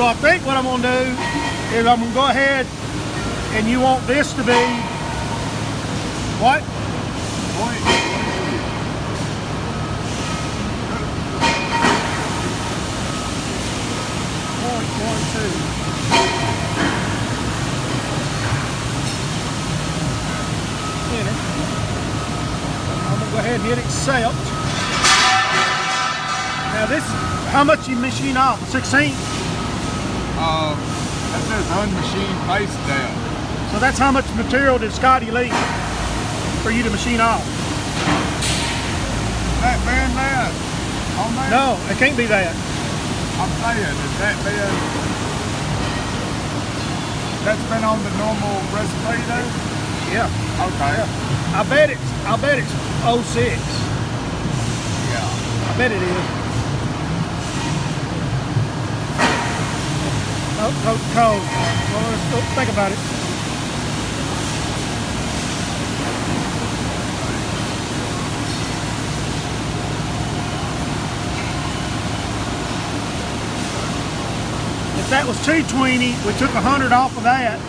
So I think what I'm gonna do is I'm gonna go ahead and you want this to be what? 0.12. Enter. I'm gonna go ahead and hit accept. Now this is how much you machine off? 16? That says unmachined face down. So that's how much material did Scotty leave for you to machine off? That been that on there? No, it can't be that. I'm saying, is that been, that's been on the normal recipe though? Yeah. Okay. Yeah. I bet it's 06. Yeah. I bet it is. Oh, cold. Well, let's think about it. If that was 220, we took 100 off of that.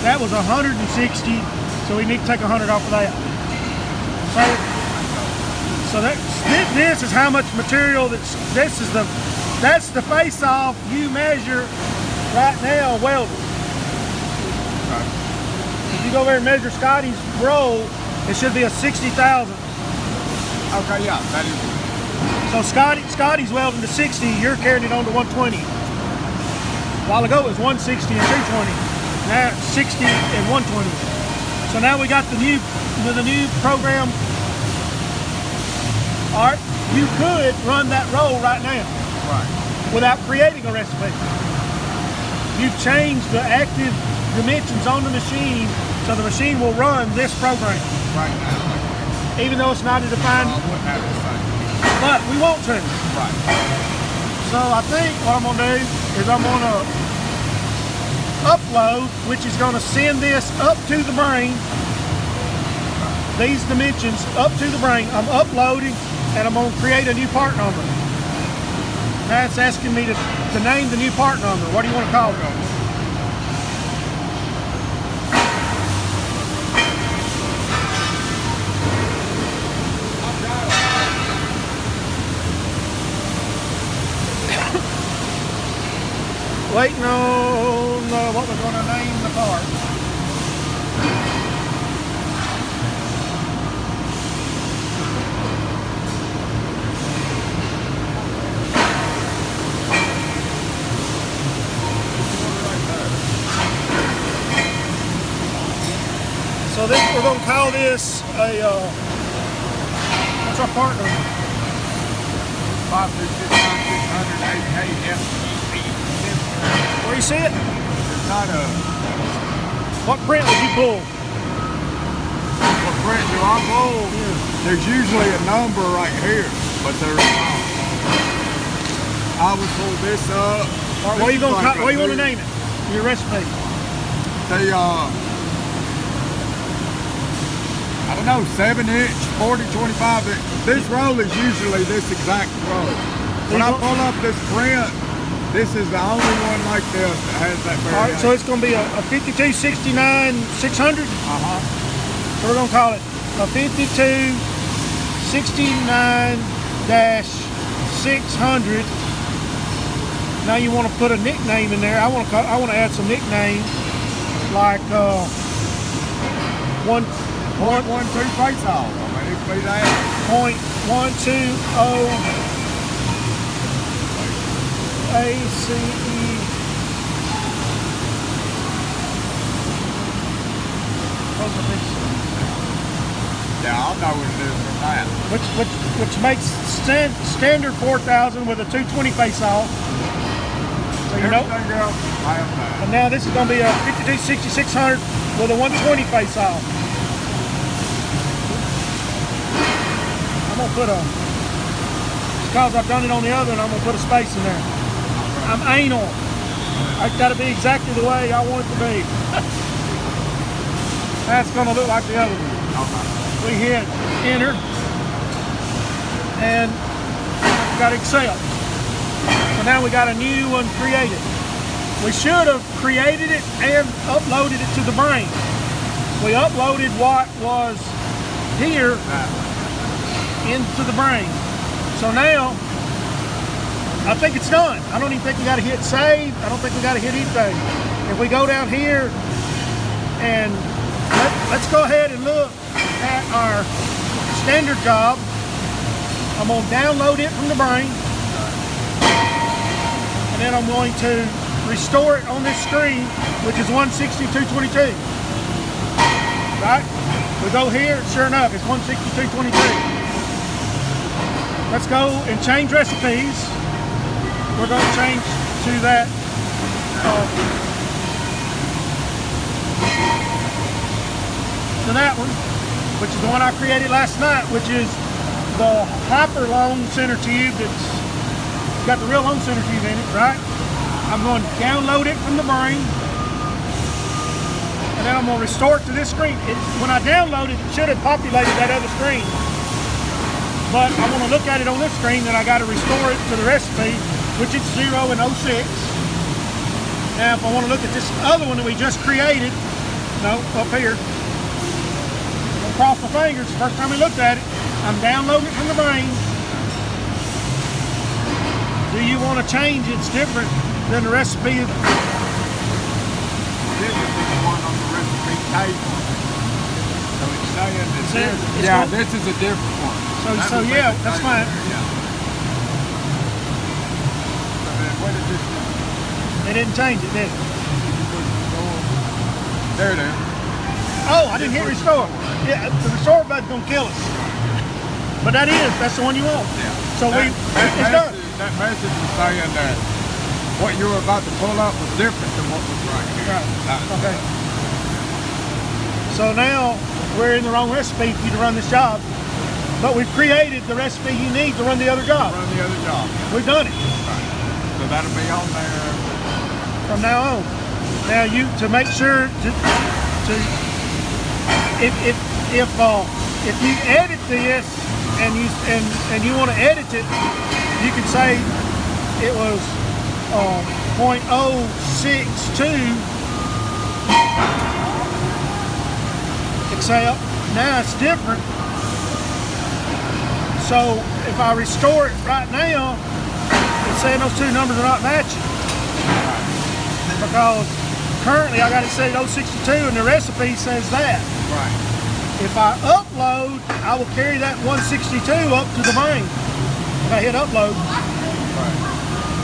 That was 160, so we need to take 100 off of that. So this is how much material that's the face off you measure right now welded. Okay. If you go over and measure Scotty's roll, it should be a 60 thousandths. Okay, yeah, that is. So Scotty's welding to 60, you're carrying it on to 120. A while ago it was 160 and 220. Now it's 60 and 120. So now we got the new program. All right, you could run that roll right now. Right. Without creating a recipe. You've changed the active dimensions on the machine, so the machine will run this program. Right now. Even though it's not a defined, I wouldn't have to say. but we want to. Right. So I think what I'm gonna do is I'm gonna upload, which is gonna send this up to the brain, these dimensions up to the brain. I'm uploading and I'm gonna create a new part number. Now it's asking me to name the new part number. What do you want to call it? Waiting on what we're going to name the part. So this, we're going to call this a, what's our part number? 526,688 Where you see it? It's not a. What print would you pull? What print do I pull? There's usually a number right here, but there's not. I would pull this up. All right, what are you going to what do you want to name it? Your recipe. I don't know, 7-inch, 40, 25. This roll is usually this exact roll. When I pull up this print, this is the only one like this that has that variation. All right, so it's going to be a 5269 600. So we're going to call it a 5269-600. Now you want to put a nickname in there. I want to add some nicknames like 112 face off. I mean, it could be that. .120 ACE. Yeah, I'll know what it is from that. Which makes standard 4,000 with a 220 face off. So you know. Everything else, I have that. And now this is going to be a 5260-600 with a 120 face off. I'm going to put a, because I've done it on the other, and I'm going to put a space in there. I'm anal. It's got to be exactly the way I want it to be. That's going to look like the other one. We hit enter and got accept. So now we got a new one created. we should have created it and uploaded it to the brain. We uploaded what was here into the brain. So now, I think it's done. I don't even think we got to hit save. I don't think we got to hit anything. If we go down here and let's go ahead and look at our standard job. I'm going to download it from the brain, and then I'm going to restore it on this screen, which is 162.22. Right? We go here, sure enough, it's 162.22. Let's go and change recipes. We're going to change to that one, which is the one I created last night, which is the hyper long center tube that's got the real long center tube in it, right? I'm going to download it from the brain, and then I'm going to restore it to this screen. When I downloaded it, should have populated that other screen, but I want to look at it on this screen, then I got to restore it to the recipe, which is 0 and 06. Now, if I want to look at this other one that we just created, no, up here, I'll cross my fingers. The first time we looked at it, I'm downloading it from the brain. Do you want to change it's different than the recipe? This is the one on the recipe table. So it's saying that this is a different one. So yeah, that's fine. Yeah. So then what did this do? They didn't change it, did it? There it is. Oh, I didn't hit restore. Yeah, the restore button's gonna kill us. But that's the one you want. Yeah. So it's done. That message is saying that what you were about to pull up was different than what was right here. Right. Okay. So now we're in the wrong recipe for you to run this job, but we've created the recipe you need to run the other job. Run the other job. We've done it. Right. So that'll be on there from now on. Now to make sure if you edit this and you want to edit it, you can say it was 0.062, except now it's different. So if I restore it right now, it's saying those two numbers are not matching. Because currently I got it set at 062 and the recipe says that. Right. If I upload, I will carry that 162 up to the brain. If I hit upload. Right.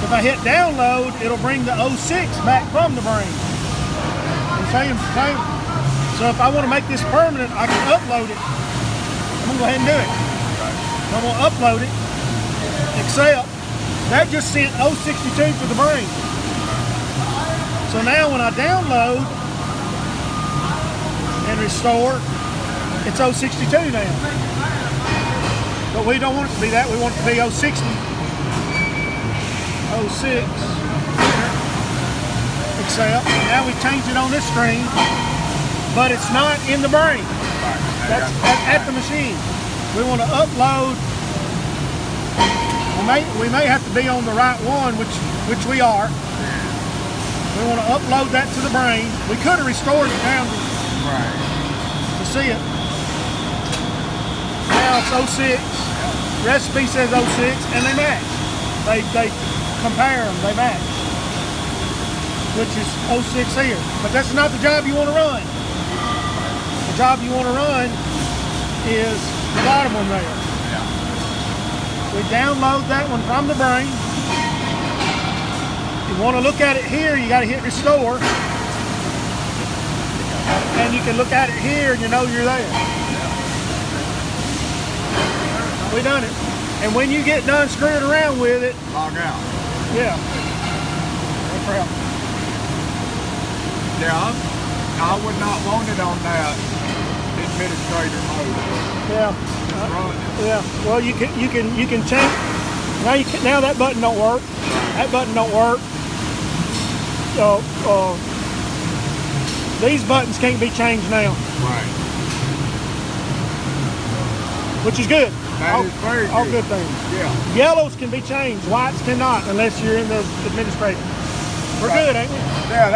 If I hit download, it'll bring the 06 back from the brain. Same. So if I want to make this permanent, I can upload it. I'm going to go ahead and do it. Right. I'm going to upload it, except that just sent 062 to the brain. So now when I download and restore, it's 062 now. But we don't want it to be that. We want it to be 060. 06. Except now we changed it on this screen, but it's not in the brain. That's at the machine. We want to upload. We may have to be on the right one, which we are. We want to upload that to the brain. We could have restored it down to see it. Now it's 06. Recipe says 06, and they match. They compare them. They match. Which is 06 here. But that's not the job you want to run. The job you want to run is the bottom one there. We download that one from the brain. You want to look at it here, you got to hit restore. And you can look at it here and you know you're there. We done it. And when you get done screwing around with it, log out. Yeah. No problem. Yeah, I would not want it on that administrator mode. Yeah. Yeah. Well, you can change. Now that button don't work. That button don't work. These buttons can't be changed now. Right. Which is good. That is very good. All good things. Yeah. Yellows can be changed. Whites cannot unless you're in the administrator. We're good, ain't we? Yeah.